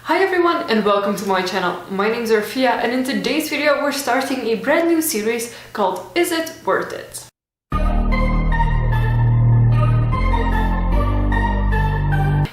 Hi everyone and welcome to my channel. My name is Orphea and in today's video we're starting a brand new series called Is It Worth It?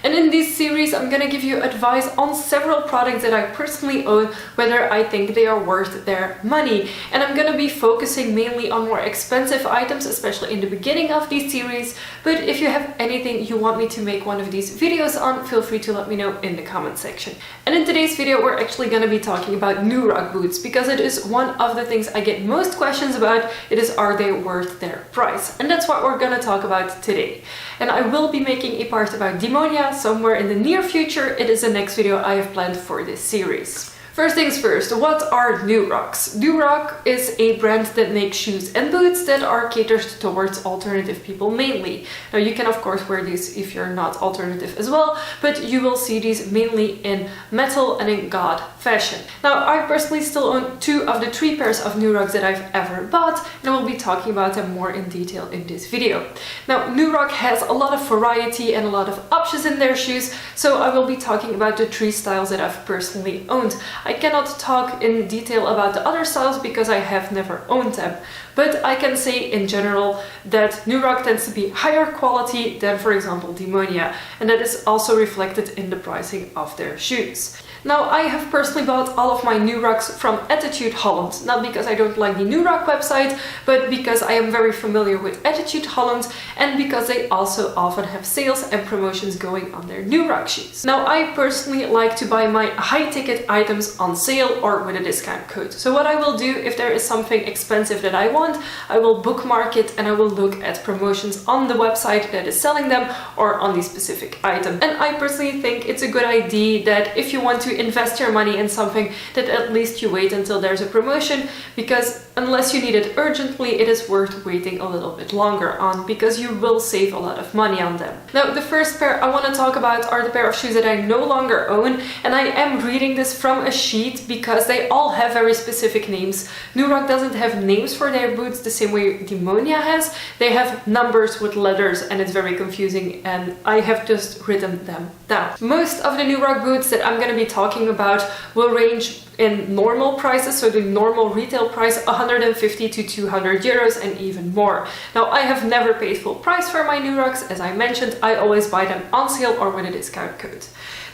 And in this series I'm gonna give you advice on several products that I personally own, whether I think they are worth their money. And I'm gonna be focusing mainly on more expensive items, especially in the beginning of this series. But if you have anything you want me to make one of these videos on, feel free to let me know in the comment section. And in today's video we're actually gonna be talking about new rock boots, because it is one of the things I get most questions about. It is, are they worth their price? And that's what we're gonna talk about today. And I will be making a part about Demonia somewhere in the near future. It is the next video I have planned for this series. First things first, what are New Rocks? New Rock is a brand that makes shoes and boots that are catered towards alternative people mainly. Now you can of course wear these if you're not alternative as well, but you will see these mainly in metal and in god fashion. Now I personally still own 2 of the 3 pairs of New Rocks that I've ever bought, and I will be talking about them more in detail in this video. Now New Rock has a lot of variety and a lot of options in their shoes, so I will be talking about the 3 styles that I've personally owned. I cannot talk in detail about the other styles because I have never owned them, but I can say in general that New Rock tends to be higher quality than, for example, Demonia, and that is also reflected in the pricing of their shoes. Now, I have personally bought all of my New Rocks from Attitude Holland, not because I don't like the New Rock website, but because I am very familiar with Attitude Holland and because they also often have sales and promotions going on their New Rock shoes. Now, I personally like to buy my high-ticket items on sale or with a discount code. So what I will do, if there is something expensive that I want, I will bookmark it and I will look at promotions on the website that is selling them or on the specific item. And I personally think it's a good idea that if you want to invest your money in something, that at least you wait until there's a promotion, because unless you need it urgently, it is worth waiting a little bit longer on, because you will save a lot of money on them. Now, the first pair I want to talk about are the pair of shoes that I no longer own, and I am reading this from a sheet because they all have very specific names. New Rock doesn't have names for their boots the same way Demonia has. They have numbers with letters and it's very confusing, and I have just written them down. Most of the New Rock boots that I'm going to be talking about will range in normal prices, so the normal retail price 150 to 200 euros and even more. Now, I have never paid full price for my New Rocks. As I mentioned, I always buy them on sale or with a discount code.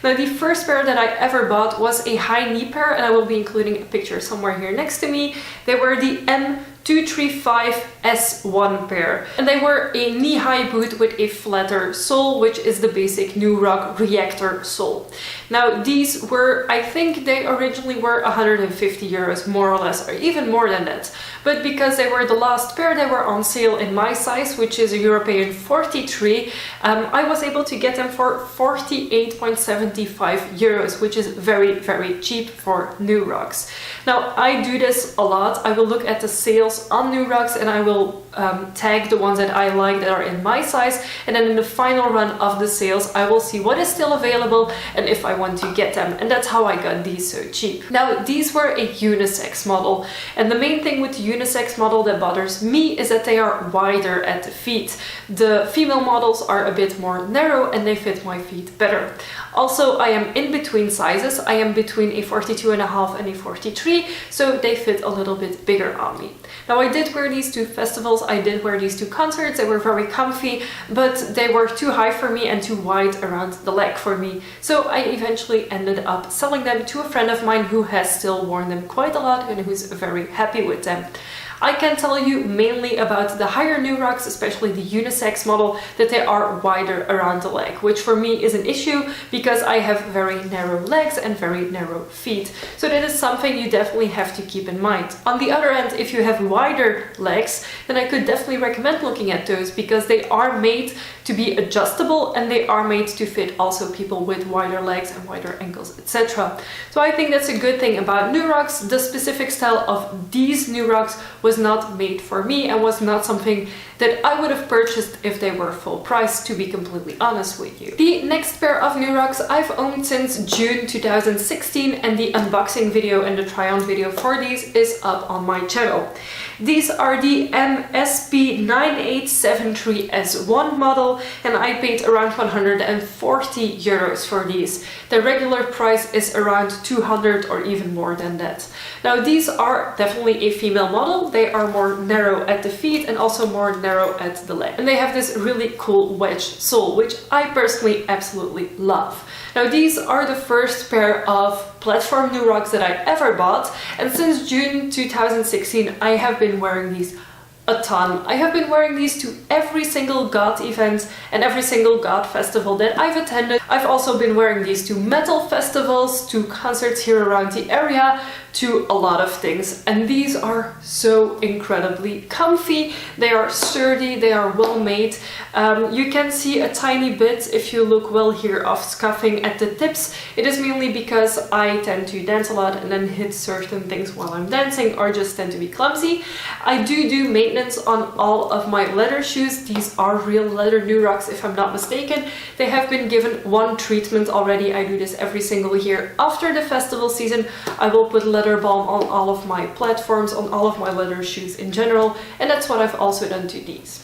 Now, the first pair that I ever bought was a high knee pair, and I will be including a picture somewhere here next to me. They were the M.235-S1 pair, and they were a knee-high boot with a flatter sole, which is the basic New Rock reactor sole. Now, these were, I think they originally were 150 euros, more or less, or even more than that. But because they were the last pair, they were on sale in my size, which is a European 43. I was able to get them for 48.75 euros, which is very, very cheap for New Rocks. Now, I do this a lot. I will look at the sales on New Rocks and I will tag the ones that I like that are in my size, and then in the final run of the sales I will see what is still available and if I want to get them, and that's how I got these so cheap. Now, these were a unisex model, and the main thing with the unisex model that bothers me is that they are wider at the feet. The female models are a bit more narrow and they fit my feet better. Also, I am in between sizes. I am between a 42.5 and a 43, so they fit a little bit bigger on me. Now, I did wear these to festivals, I did wear these to concerts, they were very comfy, but they were too high for me and too wide around the leg for me. So I eventually ended up selling them to a friend of mine who has still worn them quite a lot and who's very happy with them. I can tell you mainly about the higher New Rocks, especially the unisex model, that they are wider around the leg, which for me is an issue because I have very narrow legs and very narrow feet. So that is something you definitely have to keep in mind. On the other hand, if you have wider legs, then I could definitely recommend looking at those, because they are made to be adjustable and they are made to fit also people with wider legs and wider ankles, etc. So I think that's a good thing about New Rocks. The specific style of these New Rocks was was not made for me and was not something that I would have purchased if they were full price, to be completely honest with you. The next pair of new rocks I've owned since June 2016, and the unboxing video and the try-on video for these is up on my channel. These are the M.SP9873-S1 model, and I paid around 140 euros for these. The regular price is around 200 or even more than that. Now these are definitely a female model. They are more narrow at the feet and also more narrow at the leg. And they have this really cool wedge sole, which I personally absolutely love. Now these are the first pair of platform new rocks that I ever bought, and since June 2016 I have been wearing these a ton. I have been wearing these to every single goth event and every single goth festival that I've attended. I've also been wearing these to metal festivals, to concerts here around the area, to a lot of things, and these are so incredibly comfy. They are sturdy, they are well made. You can see a tiny bit, if you look well here, of scuffing at the tips. It is mainly because I tend to dance a lot and then hit certain things while I'm dancing, or just tend to be clumsy. I do maintenance on all of my leather shoes. These are real leather new rocks if I'm not mistaken. They have been given one treatment already. I do this every single year after the festival season. I will put leather balm on all of my platforms, on all of my leather shoes in general, and that's what I've also done to these.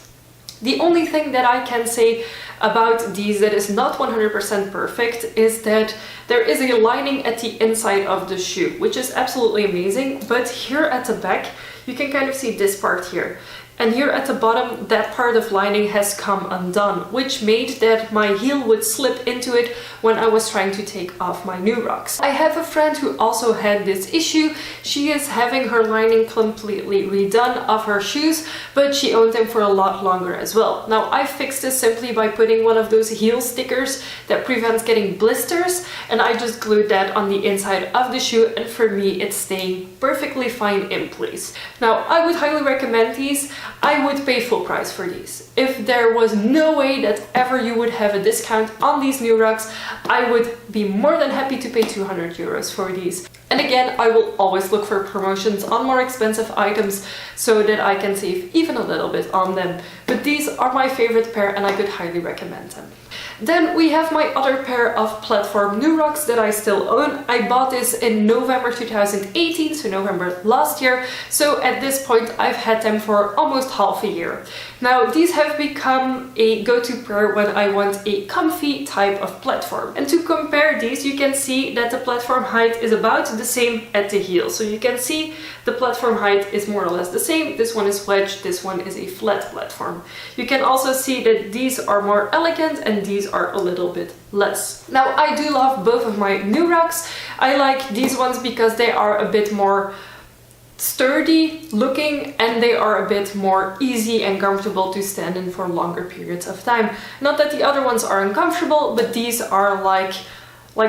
The only thing that I can say about these that is not 100% perfect is that there is a lining at the inside of the shoe, which is absolutely amazing, but here at the back you can kind of see this part here. And here at the bottom, that part of lining has come undone, which made that my heel would slip into it when I was trying to take off my new rocks. I have a friend who also had this issue. She is having her lining completely redone of her shoes, but she owned them for a lot longer as well. Now I fixed this simply by putting one of those heel stickers that prevents getting blisters, and I just glued that on the inside of the shoe, and for me it's staying perfectly fine in place. Now I would highly recommend these. I would pay full price for these. If there was no way that ever you would have a discount on these new rocks, I would be more than happy to pay 200 euros for these. And again, I will always look for promotions on more expensive items so that I can save even a little bit on them. But these are my favorite pair and I could highly recommend them. Then we have my other pair of platform new rocks that I still own. I bought this in November 2018, so November last year. So at this point I've had them for almost half a year. Now these have become a go-to pair when I want a comfy type of platform. And to compare these, you can see that the platform height is about the same at the heel. So you can see the platform height is more or less the same. This one is wedged, this one is a flat platform. You can also see that these are more elegant and these are a little bit less. Now I do love both of my new rocks. I like these ones because they are a bit more sturdy looking and they are a bit more easy and comfortable to stand in for longer periods of time. Not that the other ones are uncomfortable, but these are like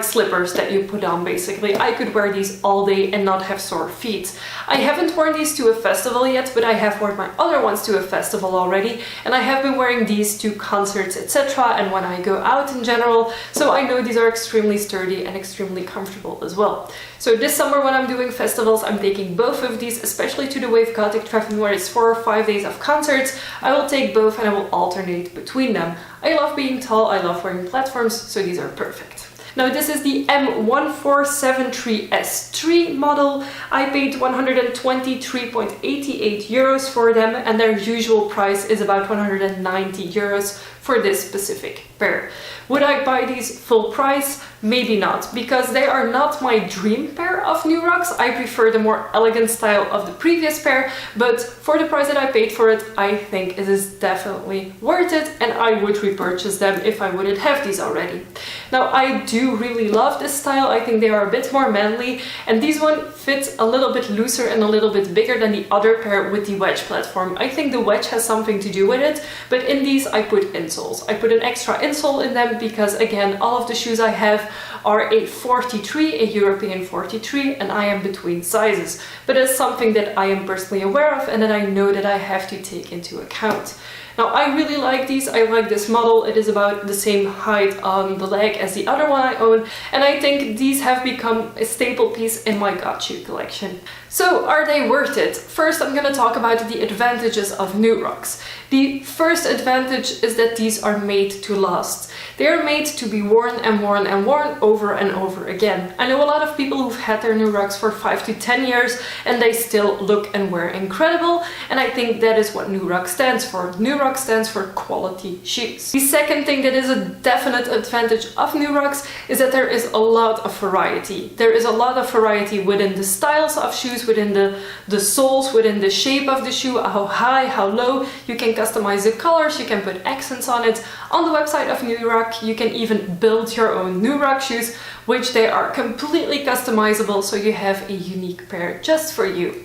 slippers that you put on basically. I could wear these all day and not have sore feet. I haven't worn these to a festival yet, but I have worn my other ones to a festival already, and I have been wearing these to concerts, etc. and when I go out in general, so I know these are extremely sturdy and extremely comfortable as well. So this summer when I'm doing festivals, I'm taking both of these, especially to the Wave Gothic Treffen where it's 4 or 5 days of concerts. I will take both and I will alternate between them. I love being tall, I love wearing platforms, so these are perfect. Now this is the M.1473-S3 model. I paid 123.88 euros for them, and their usual price is about 190 euros for this specific pair. Would I buy these full price? Maybe not, because they are not my dream pair of new rocks. I prefer the more elegant style of the previous pair, but for the price that I paid for it, I think it is definitely worth it, and I would repurchase them if I wouldn't have these already. Now I do really love this style. I think they are a bit more manly, and these one fits a little bit looser and a little bit bigger than the other pair with the wedge platform. I think the wedge has something to do with it, but in these I put insoles. I put an extra insole in them because again, all of the shoes I have are a 43, a European 43, and I am between sizes. But it's something that I am personally aware of and that I know that I have to take into account. Now I really like these, I like this model, it is about the same height on the leg as the other one I own, and I think these have become a staple piece in my got shoe collection. So are they worth it? First I'm gonna talk about the advantages of new rocks. The first advantage is that these are made to last. They are made to be worn and worn and worn over and over again. I know a lot of people who've had their new rocks for 5 to 10 years and they still look and wear incredible, and I think that is what new rock stands for. New rock stands for quality shoes. The second thing that is a definite advantage of new rocks is that there is a lot of variety. There is a lot of variety within the styles of shoes, within the soles, within the shape of the shoe, how high, how low. You can customize the colors, you can put accents on it. On the website of New Rock, you can even build your own New Rock shoes, which they are completely customizable, so you have a unique pair just for you.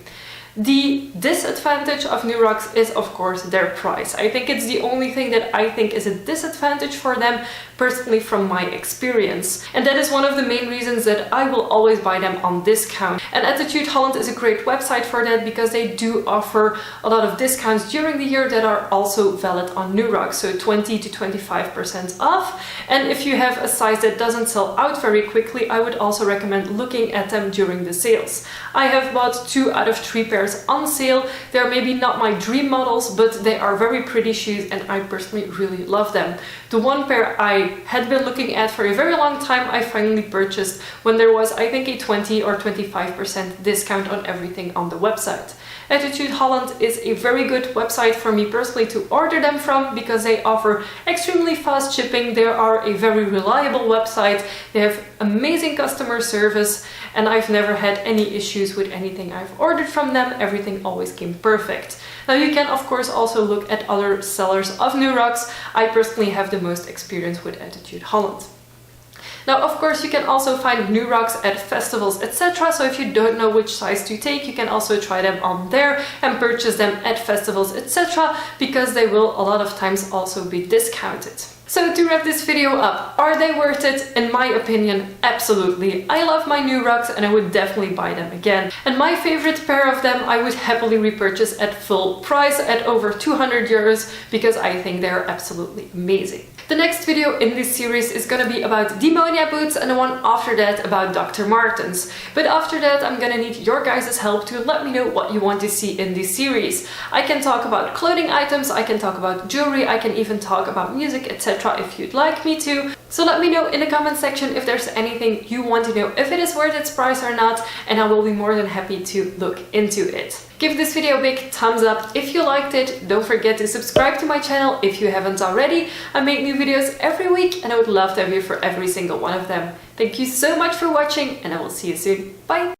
The disadvantage of new rocks is of course their price. I think it's the only thing that I think is a disadvantage for them, personally from my experience. And that is one of the main reasons that I will always buy them on discount. And Attitude Holland is a great website for that because they do offer a lot of discounts during the year that are also valid on new rocks, so 20 to 25% off. And if you have a size that doesn't sell out very quickly, I would also recommend looking at them during the sales. I have bought 2 out of 3 pairs on sale. They're maybe not my dream models, but they are very pretty shoes and I personally really love them. The one pair I had been looking at for a very long time, I finally purchased when there was, I think, a 20 or 25% discount on everything on the website. Attitude Holland is a very good website for me personally to order them from because they offer extremely fast shipping. They are a very reliable website. They have amazing customer service and I've never had any issues with anything I've ordered from them. Everything always came perfect. Now you can of course also look at other sellers of new rocks. I personally have the most experience with Attitude Holland. Now, of course, you can also find new rocks at festivals, etc. So if you don't know which size to take, you can also try them on there and purchase them at festivals, etc. because they will a lot of times also be discounted. So to wrap this video up, are they worth it? In my opinion, absolutely. I love my new rocks and I would definitely buy them again. And my favorite pair of them I would happily repurchase at full price at over 200 euros because I think they're absolutely amazing. The next video in this series is gonna be about Demonia boots and the one after that about Dr. Martens. But after that I'm gonna need your guys' help to let me know what you want to see in this series. I can talk about clothing items, I can talk about jewelry, I can even talk about music, etc. if you'd like me to. So let me know in the comment section if there's anything you want to know, if it is worth its price or not, and I will be more than happy to look into it. Give this video a big thumbs up if you liked it. Don't forget to subscribe to my channel if you haven't already. I make new videos every week and I would love to have you for every single one of them. Thank you so much for watching and I will see you soon. Bye!